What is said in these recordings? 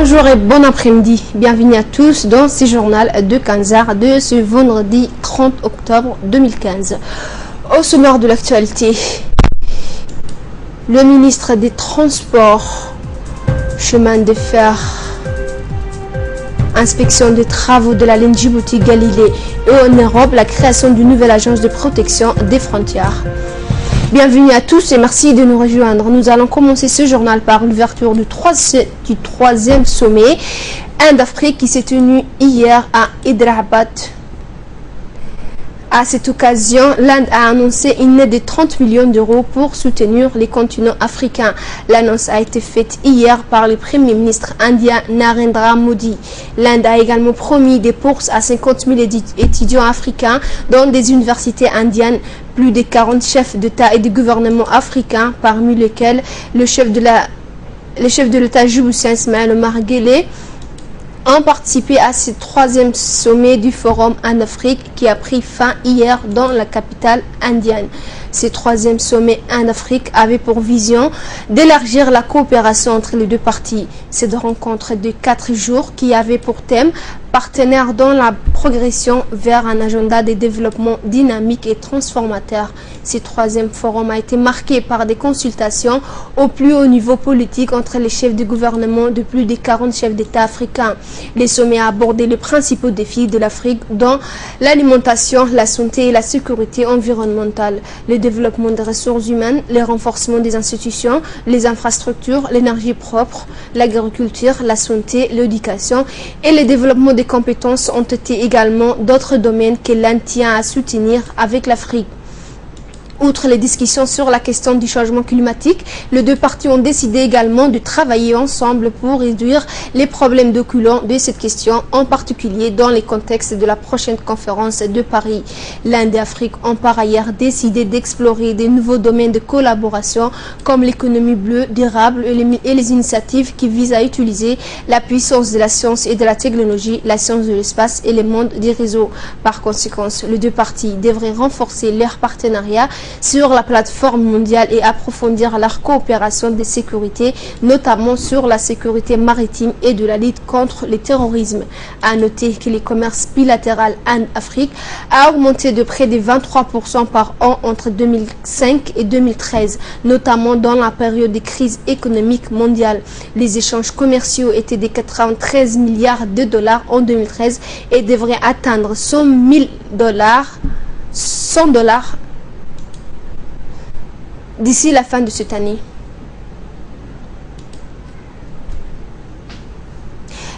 Bonjour et bon après-midi. Bienvenue à tous dans ce journal de 15h de ce vendredi 30 octobre 2015. Au sommaire de l'actualité, le ministre des Transports, chemin de fer, inspection des travaux de la ligne Djibouti-Galilée et en Europe, la création d'une nouvelle agence de protection des frontières. Bienvenue à tous et merci de nous rejoindre. Nous allons commencer ce journal par l'ouverture du troisième sommet Inde-Afrique qui s'est tenu hier à Hyderabad. À cette occasion, l'Inde a annoncé une aide de 30 millions d'euros pour soutenir les continents africains. L'annonce a été faite hier par le Premier ministre indien Narendra Modi. L'Inde a également promis des bourses à 50 000 étudiants africains dans des universités indiennes. Plus de 40 chefs d'État et de gouvernement africains, parmi lesquels le chef de l'État djiboutien Ismaël Omar Guelleh, ont participé à ce troisième sommet du Forum Inde-Afrique qui a pris fin hier dans la capitale indienne. Ce troisième sommet Inde-Afrique avait pour vision d'élargir la coopération entre les deux parties. Cette rencontre de 4 jours qui avait pour thème partenaire dans la progression vers un agenda de développement dynamique et transformateur. Ce troisième forum a été marqué par des consultations au plus haut niveau politique entre les chefs de gouvernement de plus de 40 chefs d'État africains. Les sommets a abordé les principaux défis de l'Afrique dont l'alimentation, la santé et la sécurité environnementale, le développement des ressources humaines, le renforcement des institutions, les infrastructures, l'énergie propre, l'agriculture, la santé, l'éducation et le développement des compétences ont été également d'autres domaines que l'Inde tient à soutenir avec l'Afrique. Outre les discussions sur la question du changement climatique, les deux parties ont décidé également de travailler ensemble pour réduire les problèmes découlant de cette question, en particulier dans le contexte de la prochaine conférence de Paris. L'Inde et l'Afrique ont par ailleurs décidé d'explorer de nouveaux domaines de collaboration comme l'économie bleue durable et les initiatives qui visent à utiliser la puissance de la science et de la technologie, la science de l'espace et le monde des réseaux. Par conséquent, les deux parties devraient renforcer leur partenariat sur la plateforme mondiale et approfondir leur coopération de sécurité, notamment sur la sécurité maritime et de la lutte contre le terrorisme. À noter que le commerce bilatéral Inde-Afrique a augmenté de près de 23% par an entre 2005 et 2013, notamment dans la période de crise économique mondiale. Les échanges commerciaux étaient de 93 milliards de dollars en 2013 et devraient atteindre 100 dollars d'ici la fin de cette année.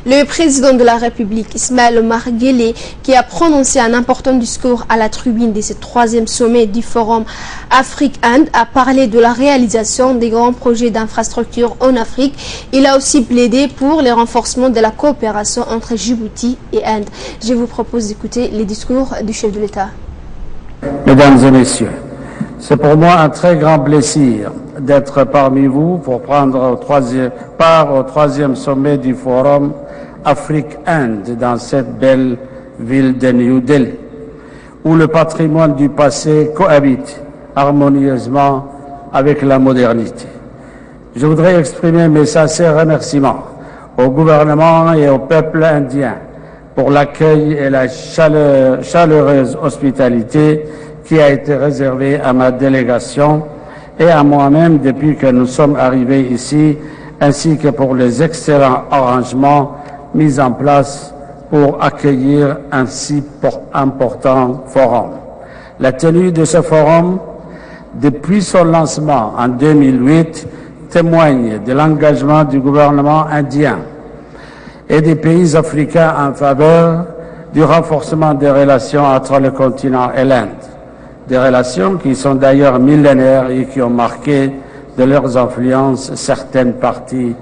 Le président de la République, Ismaël Omar Guelleh, qui a prononcé un important discours à la tribune de ce troisième sommet du Forum Afrique-Inde, a parlé de la réalisation des grands projets d'infrastructure en Afrique. Il a aussi plaidé pour le renforcement de la coopération entre Djibouti et Inde. Je vous propose d'écouter les discours du chef de l'État. Mesdames et messieurs, c'est pour moi un très grand plaisir d'être parmi vous pour prendre part au troisième sommet du Forum Afrique-Inde dans cette belle ville de New Delhi, où le patrimoine du passé cohabite harmonieusement avec la modernité. Je voudrais exprimer mes sincères remerciements au gouvernement et au peuple indien pour l'accueil et la chaleureuse hospitalité qui a été réservé à ma délégation et à moi-même depuis que nous sommes arrivés ici, ainsi que pour les excellents arrangements mis en place pour accueillir un si important forum. La tenue de ce forum, depuis son lancement en 2008, témoigne de l'engagement du gouvernement indien et des pays africains en faveur du renforcement des relations entre le continent et l'Inde. Des relations qui sont d'ailleurs millénaires et qui ont marqué de leurs influences certaines parties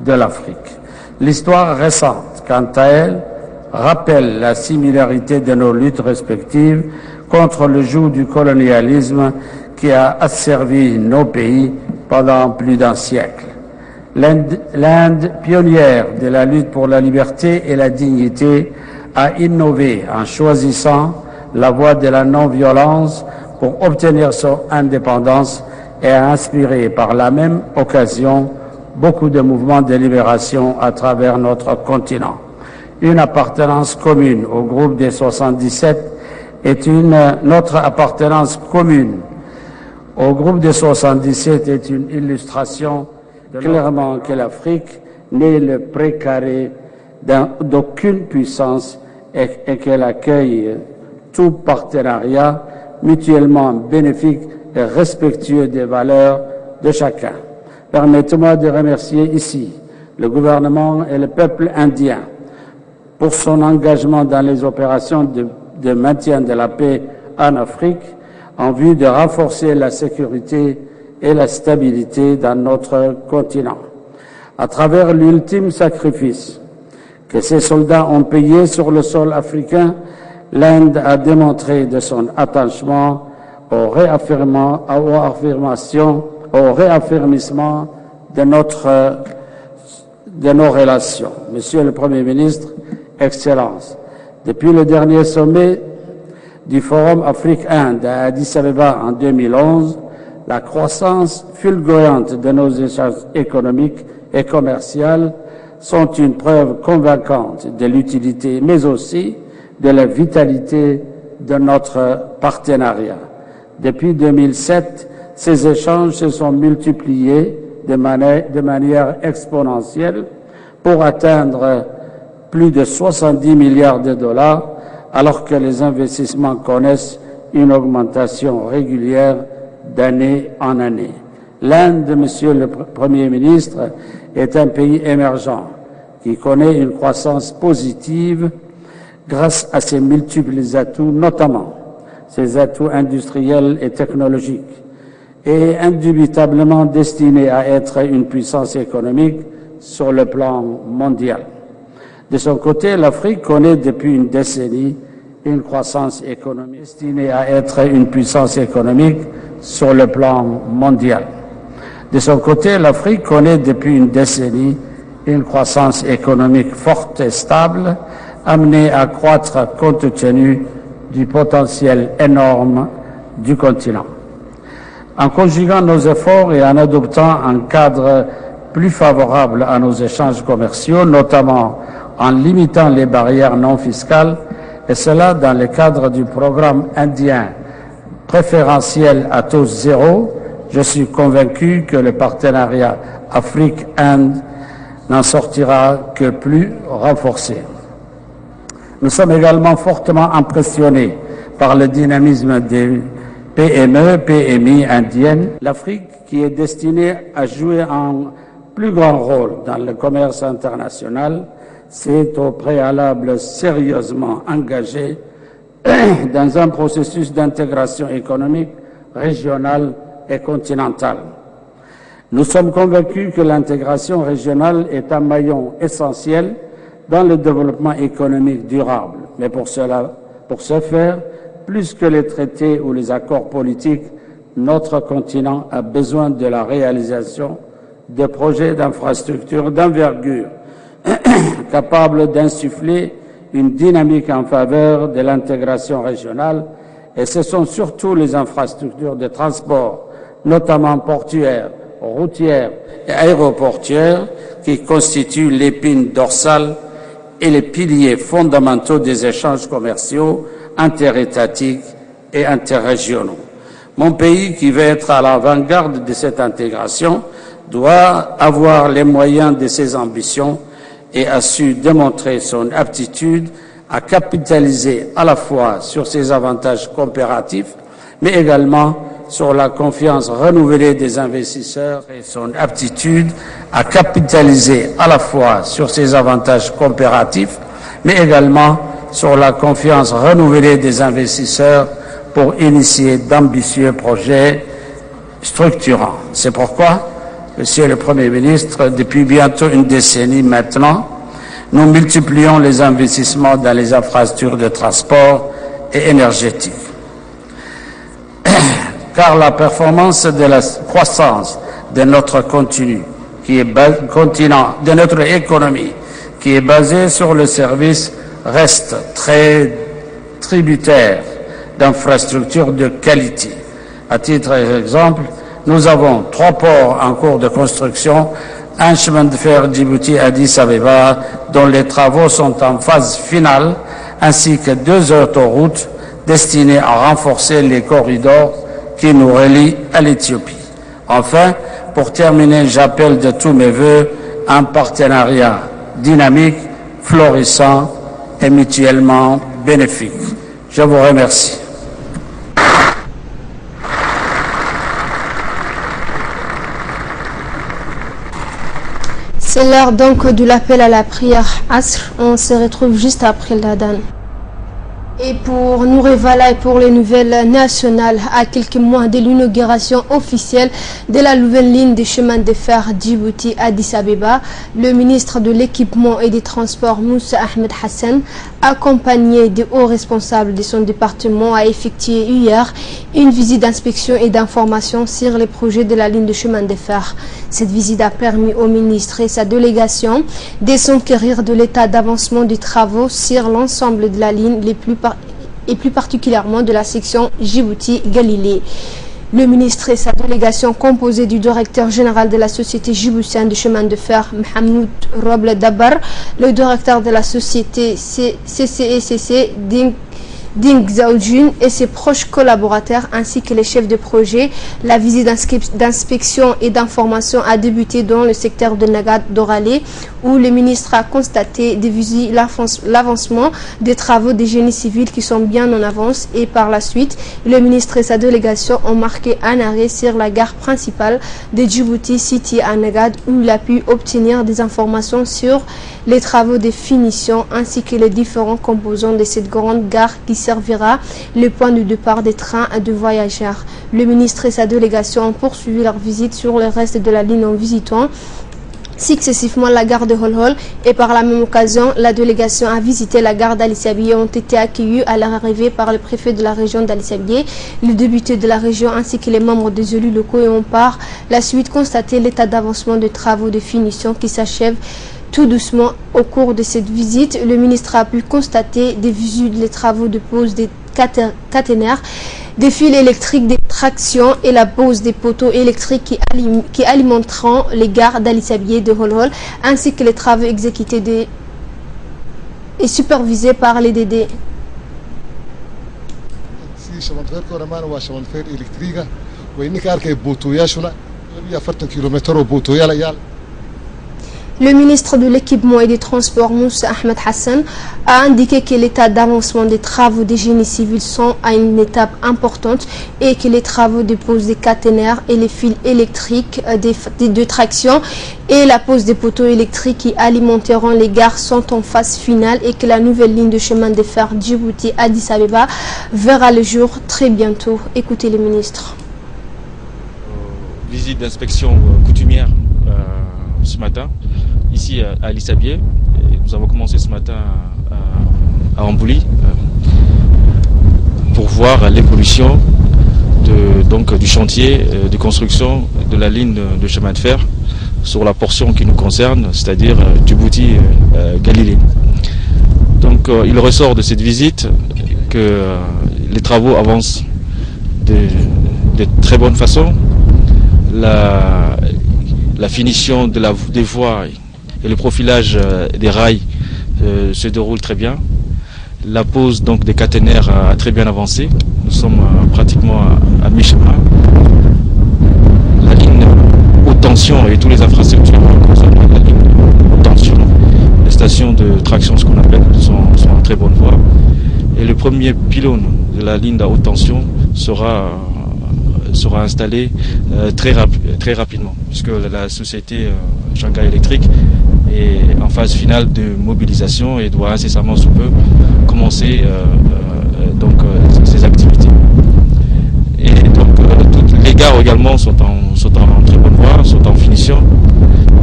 de l'Afrique. L'histoire récente, quant à elle, rappelle la similarité de nos luttes respectives contre le joug du colonialisme qui a asservi nos pays pendant plus d'un siècle. L'Inde, pionnière de la lutte pour la liberté et la dignité, a innové en choisissant la voie de la non-violence pour obtenir son indépendance et a inspiré par la même occasion beaucoup de mouvements de libération à travers notre continent. Une appartenance commune au groupe des 77 notre appartenance commune au groupe des 77 est une illustration clairement que l'Afrique n'est le précaré d'aucune puissance et qu'elle accueille tout partenariat mutuellement bénéfique et respectueux des valeurs de chacun. Permettez-moi de remercier ici le gouvernement et le peuple indien pour son engagement dans les opérations de maintien de la paix en Afrique en vue de renforcer la sécurité et la stabilité dans notre continent. À travers l'ultime sacrifice que ces soldats ont payé sur le sol africain, l'Inde a démontré de son attachement au réaffirmissement de nos relations. Monsieur le Premier ministre, Excellences, depuis le dernier sommet du Forum Afrique-Inde à Addis Abeba en 2011, la croissance fulgurante de nos échanges économiques et commerciaux sont une preuve convaincante de l'utilité, mais aussi de la vitalité de notre partenariat. Depuis 2007, ces échanges se sont multipliés de manière exponentielle pour atteindre plus de 70 milliards de dollars, alors que les investissements connaissent une augmentation régulière d'année en année. L'Inde, Monsieur le Premier ministre, est un pays émergent qui connaît une croissance positive grâce à ses multiples atouts, notamment ses atouts industriels et technologiques, et indubitablement destiné à être une puissance économique sur le plan mondial. De son côté, l'Afrique connaît depuis une décennie une croissance économique destinée à être une puissance économique sur le plan mondial. De son côté, l'Afrique connaît depuis une décennie une croissance économique forte et stable, amenée à croître compte tenu du potentiel énorme du continent. En conjuguant nos efforts et en adoptant un cadre plus favorable à nos échanges commerciaux, notamment en limitant les barrières non fiscales, et cela dans le cadre du programme indien préférentiel à taux zéro, je suis convaincu que le partenariat Afrique-Inde n'en sortira que plus renforcé. Nous sommes également fortement impressionnés par le dynamisme des PME, PMI indiennes. L'Afrique, qui est destinée à jouer un plus grand rôle dans le commerce international, s'est au préalable sérieusement engagée dans un processus d'intégration économique régionale et continentale. Nous sommes convaincus que l'intégration régionale est un maillon essentiel dans le développement économique durable. Mais pour ce faire, plus que les traités ou les accords politiques, notre continent a besoin de la réalisation de projets d'infrastructures d'envergure capables d'insuffler une dynamique en faveur de l'intégration régionale, et ce sont surtout les infrastructures de transport, notamment portuaires, routières et aéroportuaires, qui constituent l'épine dorsale et les piliers fondamentaux des échanges commerciaux interétatiques et interrégionaux. Mon pays, qui veut être à l'avant-garde de cette intégration, doit avoir les moyens de ses ambitions et a su démontrer son aptitude à capitaliser à la fois sur ses avantages comparatifs, mais également sur la confiance renouvelée des investisseurs et son aptitude à capitaliser à la fois sur ses avantages comparatifs, mais également sur la confiance renouvelée des investisseurs pour initier d'ambitieux projets structurants. C'est pourquoi, Monsieur le Premier ministre, depuis bientôt une décennie maintenant, nous multiplions les investissements dans les infrastructures de transport et énergétiques. Car la performance de la croissance de notre continent, de notre économie, qui est basée sur le service, reste très tributaire d'infrastructures de qualité. À titre d'exemple, nous avons 3 ports en cours de construction, un chemin de fer Djibouti-Addis Abeba dont les travaux sont en phase finale, ainsi que 2 autoroutes destinées à renforcer les corridors qui nous relient à l'Éthiopie. Enfin, pour terminer, j'appelle de tous mes voeux un partenariat dynamique, florissant et mutuellement bénéfique. Je vous remercie. C'est l'heure donc de l'appel à la prière Asr. On se retrouve juste après l'Adhan. Et pour Nouré Vala et pour les nouvelles nationales, à quelques mois de l'inauguration officielle de la nouvelle ligne de chemin de fer Djibouti-Addis Abeba, le ministre de l'Équipement et des Transports Moussa Ahmed Hassan, accompagné de hauts responsables de son département, a effectué hier une visite d'inspection et d'information sur les projets de la ligne de chemin de fer. Cette visite a permis au ministre et sa délégation de s'enquérir de l'état d'avancement des travaux sur l'ensemble de la ligne et plus particulièrement de la section Djibouti-Galilée. Le ministre et sa délégation, composée du directeur général de la société djiboutienne de chemin de fer, Mohamed Roble Dabar, le directeur de la société CCECC, Ding Zaoudjoun et ses proches collaborateurs ainsi que les chefs de projet. La visite d'inspection et d'information a débuté dans le secteur de Nagad d'Oralé où le ministre a constaté l'avancement des travaux des génies civils qui sont bien en avance et par la suite, le ministre et sa délégation ont marqué un arrêt sur la gare principale de Djibouti City à Nagad où il a pu obtenir des informations sur les travaux de finition ainsi que les différents composants de cette grande gare qui servira le point de départ des trains de voyageurs. Le ministre et sa délégation ont poursuivi leur visite sur le reste de la ligne en visitant successivement la gare de Holhol et par la même occasion, la délégation a visité la gare d'Ali-Sabié et ont été accueillis à leur arrivée par le préfet de la région d'Ali-Sabié, le député de la région ainsi que les membres des élus locaux et ont par la suite constaté l'état d'avancement des travaux de finition qui s'achèvent tout doucement. Au cours de cette visite, le ministre a pu constater des visites les travaux de pose des caténaires, des fils électriques, des tractions et la pose des poteaux électriques qui alimenteront les gares d'Ali-Sabié de Holhol, ainsi que les travaux exécutés et supervisés par les DD. Le ministre de l'Équipement et des Transports, Moussa Ahmed Hassan, a indiqué que l'état d'avancement des travaux des génies civils sont à une étape importante et que les travaux de pose des caténaires et les fils électriques de traction et la pose des poteaux électriques qui alimenteront les gares sont en phase finale et que la nouvelle ligne de chemin de fer Djibouti-Addis Abeba verra le jour très bientôt. Écoutez le ministre. Visite d'inspection coutumière ce matin. Ici à Ali-Sabié, nous avons commencé ce matin à Ambouli pour voir l'évolution du chantier de construction de la ligne de chemin de fer sur la portion qui nous concerne, c'est-à-dire Djibouti-Galilée. Donc il ressort de cette visite que les travaux avancent de très bonne façon. La finition des voies et le profilage des rails se déroule très bien. La pose donc des caténaires a très bien avancé. Nous sommes pratiquement à mi-chemin. La ligne haute tension et toutes les infrastructures concernant la ligne haute tension, les stations de traction, ce qu'on appelle, sont en très bonne voie. Et le premier pylône de la ligne à haute tension sera installé très rapidement, puisque la société Shanghai Electric est en phase finale de mobilisation et doit incessamment sous peu commencer ses activités. Et donc toutes les gares également sont en très bonne voie, sont en finition.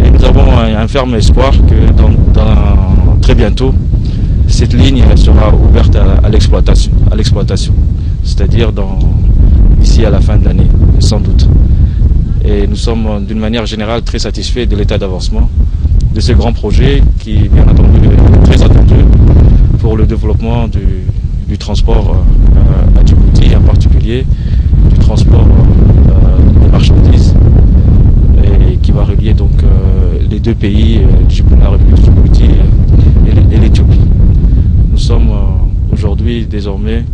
Et nous avons un ferme espoir que dans très bientôt, cette ligne sera ouverte à l'exploitation, c'est-à-dire d'ici à la fin de l'année, sans doute. Et nous sommes d'une manière générale très satisfaits de l'état d'avancement de ce grand projet qui, bien entendu, est très attendu pour le développement du transport à Djibouti, en particulier du transport de marchandises, et qui va relier donc les deux pays, la République de Djibouti et l'Éthiopie. Nous sommes aujourd'hui désormais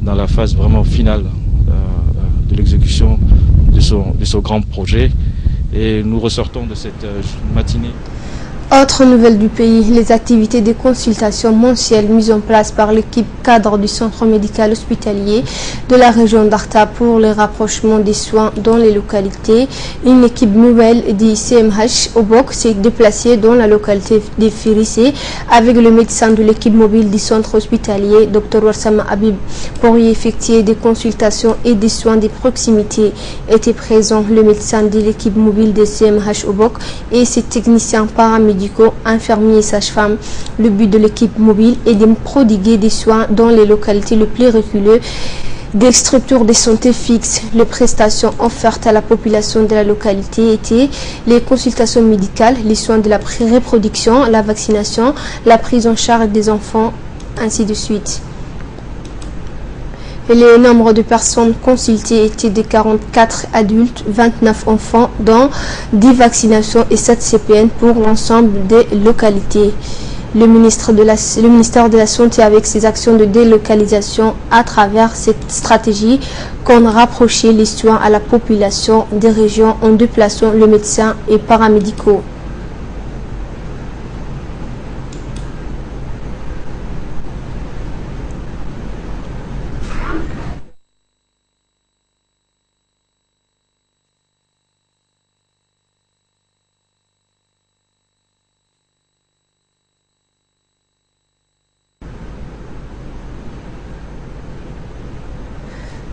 dans la phase vraiment finale de l'exécution de ce grand projet et nous ressortons de cette matinée. Autre nouvelle du pays, les activités de consultation mensuelles mises en place par l'équipe cadre du centre médical hospitalier de la région d'Arta pour le rapprochement des soins dans les localités. Une équipe nouvelle du CMH Obok s'est déplacée dans la localité de Firissé avec le médecin de l'équipe mobile du centre hospitalier, Dr Warsama Habib, pour y effectuer des consultations et des soins de proximité. Était présent le médecin de l'équipe mobile de CMH Obok et ses techniciens paramédicaux, infirmiers et sages-femmes. Le but de l'équipe mobile est de prodiguer des soins dans les localités les plus reculées des structures de santé fixes. Les prestations offertes à la population de la localité étaient les consultations médicales, les soins de la reproduction, la vaccination, la prise en charge des enfants, ainsi de suite. Le nombre de personnes consultées était de 44 adultes, 29 enfants, dont 10 vaccinations et 7 CPN pour l'ensemble des localités. Le ministère de la Santé, avec ses actions de délocalisation à travers cette stratégie, qu'on rapprochait les soins à la population des régions en déplaçant le médecin et paramédicaux.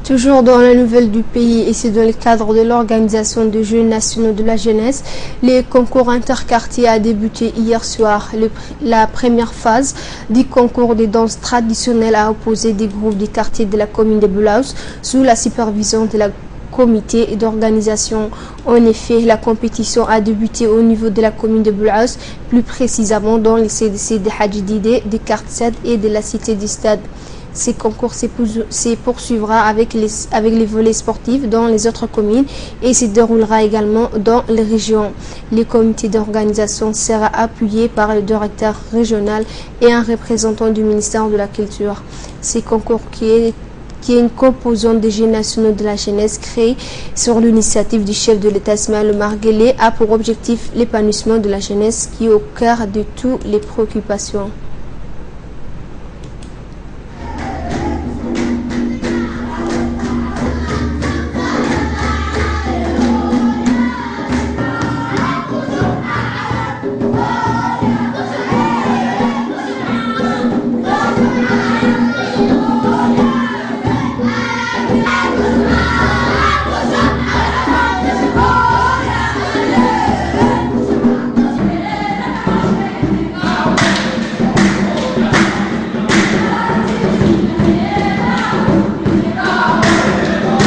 Toujours dans la nouvelle du pays et c'est dans le cadre de l'organisation des Jeux nationaux de la jeunesse, le concours interquartier a débuté hier soir. La première phase du concours des danses traditionnelles a opposé des groupes des quartiers de la commune de Boulaous sous la supervision de la comité d'organisation. En effet, la compétition a débuté au niveau de la commune de Boulaous, plus précisément dans les CDC de Hadjidide, de Kartsad et de la cité du stade. Ces concours se poursuivra avec les volets sportifs dans les autres communes et se déroulera également dans les régions. Le comité d'organisation sera appuyé par le directeur régional et un représentant du ministère de la Culture. Ces concours qui est une composante des Jeux nationaux de la jeunesse créée sur l'initiative du chef de l'État Ismaël Marguelé a pour objectif l'épanouissement de la jeunesse qui est au cœur de toutes les préoccupations.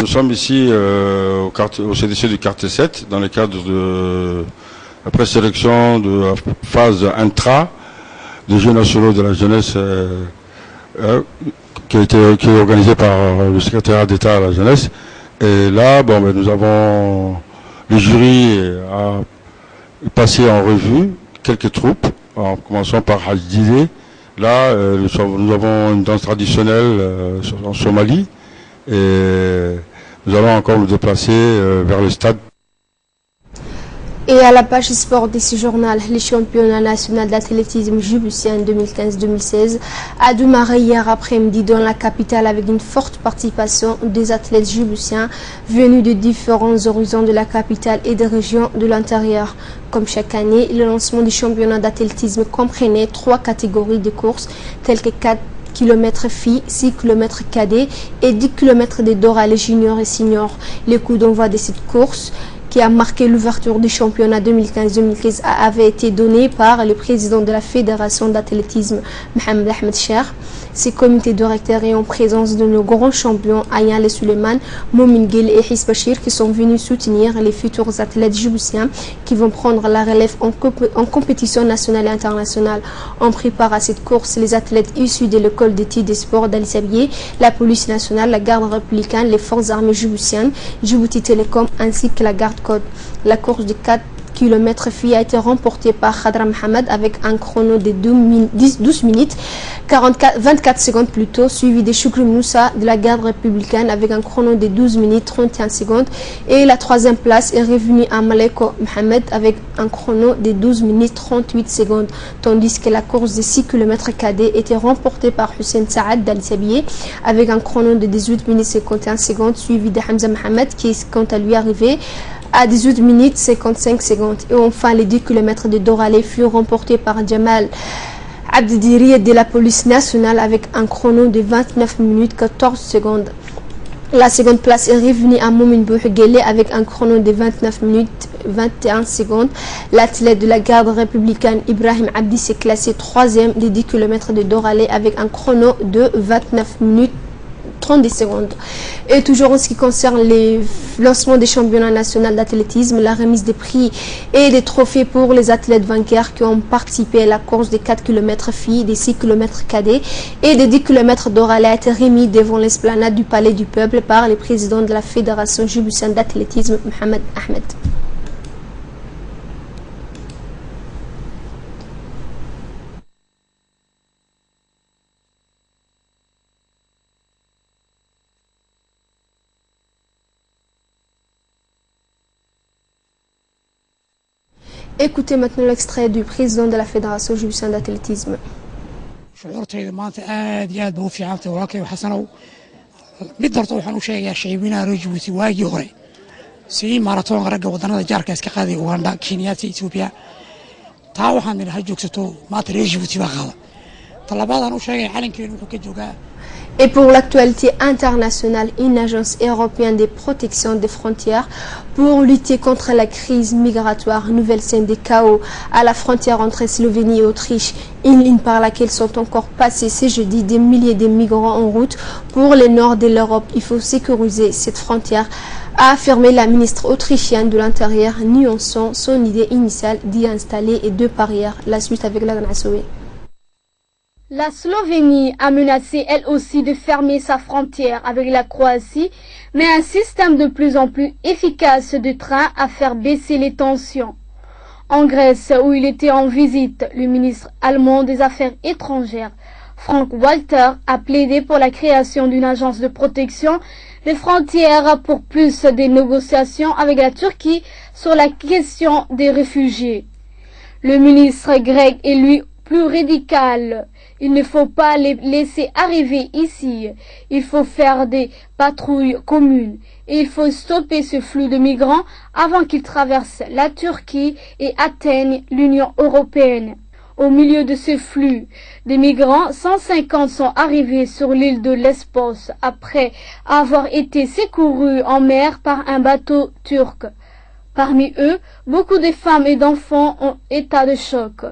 Nous sommes ici au CDC du quartier 7 dans le cadre de la présélection de la phase intra des Jeux nationaux de la jeunesse qui est organisée par le secrétariat d'État à la jeunesse. Et là, nous avons le jury a passé en revue quelques troupes, en commençant par Hadjidide. Là, nous avons une danse traditionnelle en Somalie. Et nous allons encore nous déplacer vers le stade. Et à la page sport de ce journal, le championnat national d'athlétisme djiboutien 2015-2016 a démarré hier après-midi dans la capitale avec une forte participation des athlètes djiboutiens venus de différents horizons de la capitale et des régions de l'intérieur. Comme chaque année, le lancement du championnat d'athlétisme comprenait 3 catégories de courses telles que 4 km filles, 6 km cadets et 10 km de dorales juniors et seniors. Le coup d'envoi de cette course qui a marqué l'ouverture du championnat 2015-2016 avait été donné par le président de la Fédération d'athlétisme, Mohamed Ahmed Cher. Ces comités directeurs et en présence de nos grands champions Ayan Le Suleiman, Momin Gil et Hiss Bachir qui sont venus soutenir les futurs athlètes djiboutiens qui vont prendre la relève en compétition nationale et internationale. On prépare à cette course les athlètes issus de l'école d'études des sports d'Ali Sabié, la police nationale, la garde républicaine, les forces armées djiboutiennes, Djibouti Télécom ainsi que la garde Code. La course de 4 km filles a été remporté par Khadra Mohamed avec un chrono de 12 minutes 24 secondes plus tôt, suivi de Choukri Moussa de la garde républicaine avec un chrono de 12 minutes 31 secondes. Et la troisième place est revenue à Maleko Mohamed avec un chrono de 12 minutes 38 secondes, tandis que la course de 6 km cadet était remportée par Hussein Saad d'Al-Sabiye avec un chrono de 18 minutes 51 secondes, suivi de Hamza Mohamed qui est quant à lui arrivé à 18 minutes 55 secondes. Et enfin, les 10 km de Doralé furent remportés par Jamal Abdidiri de la police nationale avec un chrono de 29 minutes 14 secondes. La seconde place est revenue à Momin Bouhguele avec un chrono de 29 minutes 21 secondes. L'athlète de la garde républicaine Ibrahim Abdi s'est classé 3e des 10 km de Doralé avec un chrono de 29 minutes 30 secondes. Et toujours en ce qui concerne les lancements des championnats nationaux d'athlétisme, la remise des prix et des trophées pour les athlètes vainqueurs qui ont participé à la course des 4 km filles, des 6 km cadets et des 10 km d'Oralé a été remis devant l'esplanade du Palais du Peuple par le président de la Fédération djiboutienne d'athlétisme, Mohamed Ahmed. Écoutez maintenant l'extrait du président de la Fédération djiboutienne d'athlétisme. شعورتي maanta aad iyo aad buu fiicantay walaalkay xasanow mid darto waxaan u sheegayaa shacabweynaha reer Djibouti waagii hore si marathon ragga wadanada jaarka iska qaaday Uganda Kenya Ethiopia taa waxaan idin joogsato maanta reer Djibouti baa qaada talabadan u sheegay calankeenu wuxuu ka joogaa. Et pour l'actualité internationale, une agence européenne de protection des frontières pour lutter contre la crise migratoire, nouvelle scène de chaos à la frontière entre Slovénie et Autriche, une ligne par laquelle sont encore passés ce jeudi des milliers de migrants en route pour le nord de l'Europe. Il faut sécuriser cette frontière, a affirmé la ministre autrichienne de l'Intérieur, nuançant son idée initiale d'y installer deux barrières. La suite avec la Nassoé. La Slovénie a menacé elle aussi de fermer sa frontière avec la Croatie, mais un système de plus en plus efficace de trains a fait baisser les tensions. En Grèce, où il était en visite, le ministre allemand des Affaires étrangères, Frank Walter, a plaidé pour la création d'une agence de protection des frontières pour plus de négociations avec la Turquie sur la question des réfugiés. Le ministre grec est lui plus radical. Il ne faut pas les laisser arriver ici. Il faut faire des patrouilles communes. Et il faut stopper ce flux de migrants avant qu'ils traversent la Turquie et atteignent l'Union européenne. Au milieu de ce flux de migrants, 150 sont arrivés sur l'île de Lesbos après avoir été secourus en mer par un bateau turc. Parmi eux, beaucoup de femmes et d'enfants en état de choc.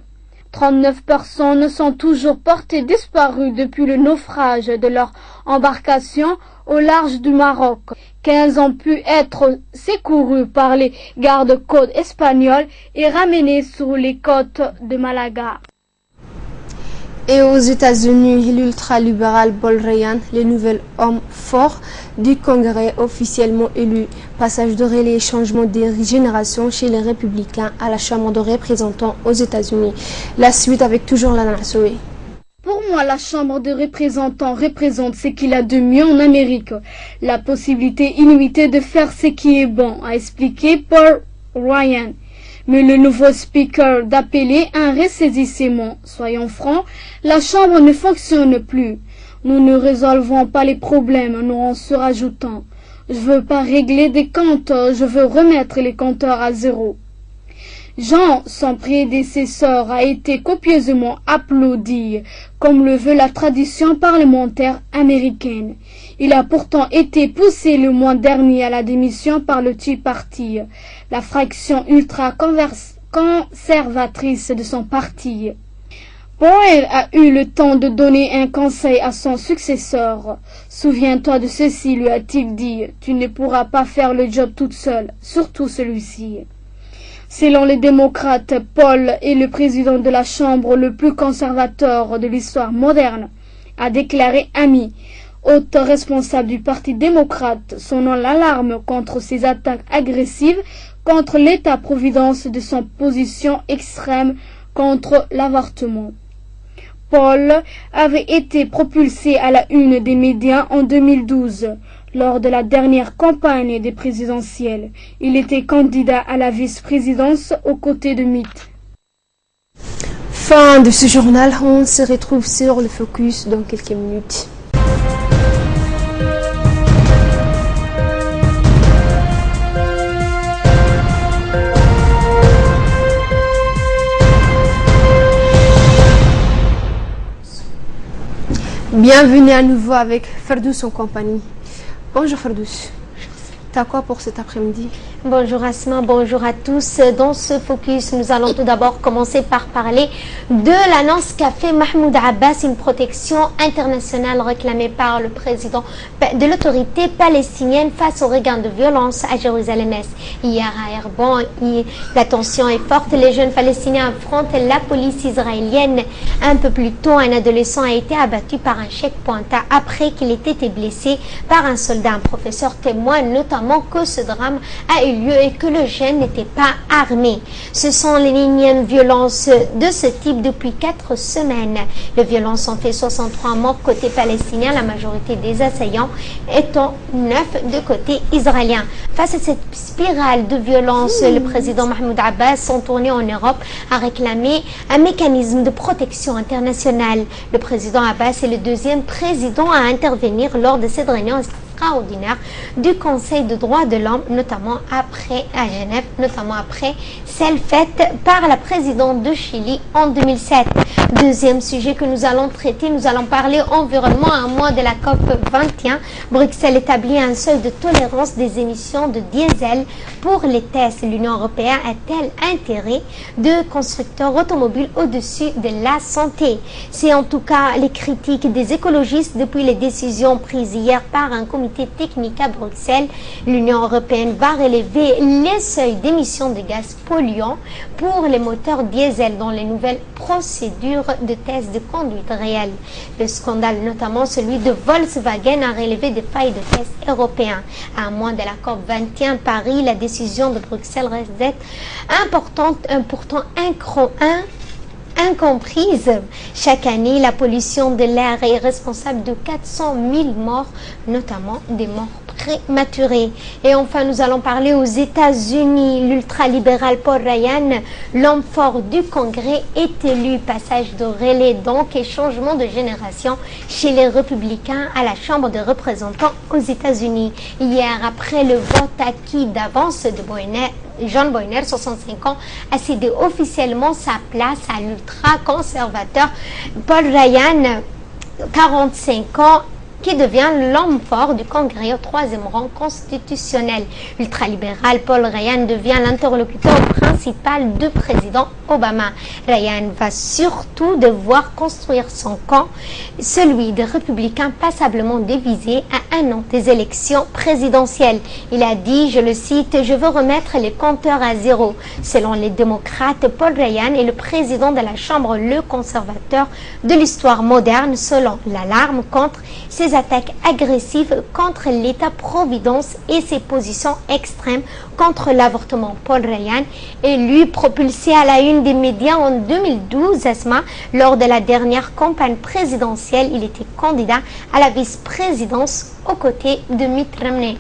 39 personnes sont toujours portées disparues depuis le naufrage de leur embarcation au large du Maroc. 15 ont pu être secourus par les gardes-côtes espagnols et ramenés sur les côtes de Malaga. Et aux États-Unis, l'ultra-libéral Paul Ryan, le nouvel homme fort du Congrès officiellement élu. Passage de relais et changement de génération chez les républicains à la Chambre de représentants aux États-Unis. La suite avec toujours la Nassoé. Pour moi, la Chambre de représentants représente ce qu'il a de mieux en Amérique. La possibilité illimitée de faire ce qui est bon, a expliqué Paul Ryan. Mais le nouveau speaker d'appeler un ressaisissement. Soyons francs, la Chambre ne fonctionne plus. Nous ne résolvons pas les problèmes, nous en se rajoutant. Je veux pas régler des comptes, je veux remettre les compteurs à zéro. Jean, son prédécesseur, a été copieusement applaudi, comme le veut la tradition parlementaire américaine. Il a pourtant été poussé le mois dernier à la démission par le Tea Party, la fraction ultra-conservatrice de son parti. Powell a eu le temps de donner un conseil à son successeur. Souviens-toi de ceci, lui a-t-il dit. Tu ne pourras pas faire le job toute seule, surtout celui-ci. Selon les démocrates, Paul est le président de la Chambre le plus conservateur de l'histoire moderne, a déclaré Amy haute responsable du Parti démocrate, sonnant l'alarme contre ces attaques agressives contre l'État-providence de son position extrême contre l'avortement. Paul avait été propulsé à la une des médias en 2012. Lors de la dernière campagne des présidentielles, il était candidat à la vice-présidence aux côtés de Mitt. Fin de ce journal, on se retrouve sur le Focus dans quelques minutes. Bienvenue à nouveau avec Ferdous en compagnie. Bonjour Ferdous. T'as quoi pour cet après-midi? Bonjour Asma, bonjour à tous. Dans ce focus, nous allons tout d'abord commencer par parler de l'annonce qu'a fait Mahmoud Abbas, une protection internationale réclamée par le président de l'autorité palestinienne face aux regains de violence à Jérusalem-Est. Hier à Hebron, la tension est forte. Les jeunes Palestiniens affrontent la police israélienne. Un peu plus tôt, un adolescent a été abattu par un checkpoint après qu'il ait été blessé par un soldat. Un professeur témoigne notamment que ce drame a eu lieu et que le jeune n'était pas armé. Ce sont les énièmes violences de ce type depuis 4 semaines. Les violences ont fait 63 morts côté palestinien, la majorité des assaillants étant 9 de côté israélien. Face à cette spirale de violence, le président Mahmoud Abbas, en tournée en Europe, a réclamé un mécanisme de protection internationale. Le président Abbas est le deuxième président à intervenir lors de cette réunion extraordinaire du Conseil de droits de l'homme, notamment après à Genève, notamment après celle faite par la présidente de Chili en 2007. Deuxième sujet que nous allons traiter, nous allons parler environnement. À un mois de la COP 21, Bruxelles établit un seuil de tolérance des émissions de diesel pour les tests. L'Union européenne a-t-elle intérêt de constructeurs automobiles au-dessus de la santé? C'est en tout cas les critiques des écologistes depuis les décisions prises hier par un comité technique à Bruxelles. L'Union européenne va relever les seuils d'émissions de gaz polluants pour les moteurs diesel dans les nouvelles procédures de tests de conduite réelle. Le scandale, notamment celui de Volkswagen, a relevé des failles de tests européens. À un mois de la COP 21 Paris, la décision de Bruxelles reste importante, pourtant incomprise. Chaque année, la pollution de l'air est responsable de 400 000 morts, notamment des morts prématurées. Et enfin, nous allons parler aux États-Unis. L'ultralibéral Paul Ryan, l'homme fort du Congrès, est élu. Passage de relais donc et changement de génération chez les républicains à la Chambre des représentants aux États-Unis. Hier, après le vote acquis d'avance de John Boehner, 65 ans, a cédé officiellement sa place à l'ultra-conservateur Paul Ryan, 45 ans, qui devient l'homme fort du Congrès au 3e rang constitutionnel. L'ultralibéral Paul Ryan devient l'interlocuteur principal du président Obama. Ryan va surtout devoir construire son camp, celui des républicains passablement divisé à un an des élections présidentielles. Il a dit, je le cite, « Je veux remettre les compteurs à zéro ». Selon les démocrates, Paul Ryan est le président de la Chambre le conservateur de l'histoire moderne, selon l'alarme contre ses attaques agressives contre l'État-providence et ses positions extrêmes contre l'avortement. Paul Ryan est lui propulsé à la une des médias en 2012, Asma. Lors de la dernière campagne présidentielle, il était candidat à la vice-présidence aux côtés de Mitt Romney.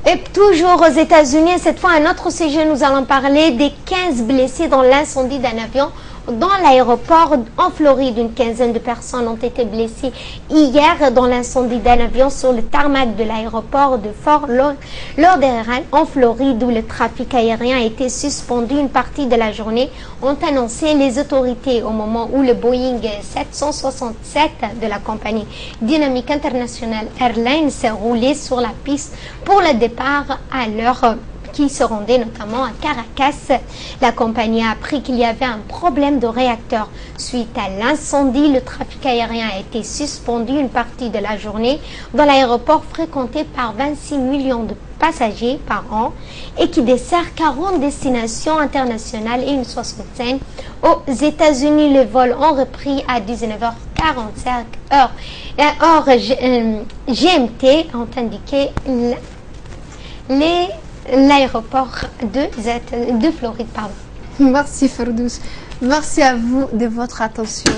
Et toujours aux États-Unis, cette fois un autre sujet, nous allons parler des 15 blessés dans l'incendie d'un avion dans l'aéroport en Floride. Une quinzaine de personnes ont été blessées hier dans l'incendie d'un avion sur le tarmac de l'aéroport de Fort Lauderdale en Floride, où le trafic aérien a été suspendu une partie de la journée, ont annoncé les autorités au moment où le Boeing 767 de la compagnie Dynamic International Airlines s'est roulé sur la piste pour le départ à l'heure qui se rendait notamment à Caracas. La compagnie a appris qu'il y avait un problème de réacteur. Suite à l'incendie, le trafic aérien a été suspendu une partie de la journée dans l'aéroport fréquenté par 26 millions de passagers par an et qui dessert 40 destinations internationales et une soixantaine aux États-Unis. Les vols ont repris à 19h40 45 heures. Or, GMT ont indiqué l'aéroport de Floride. Pardon. Merci Ferdous. Merci à vous de votre attention.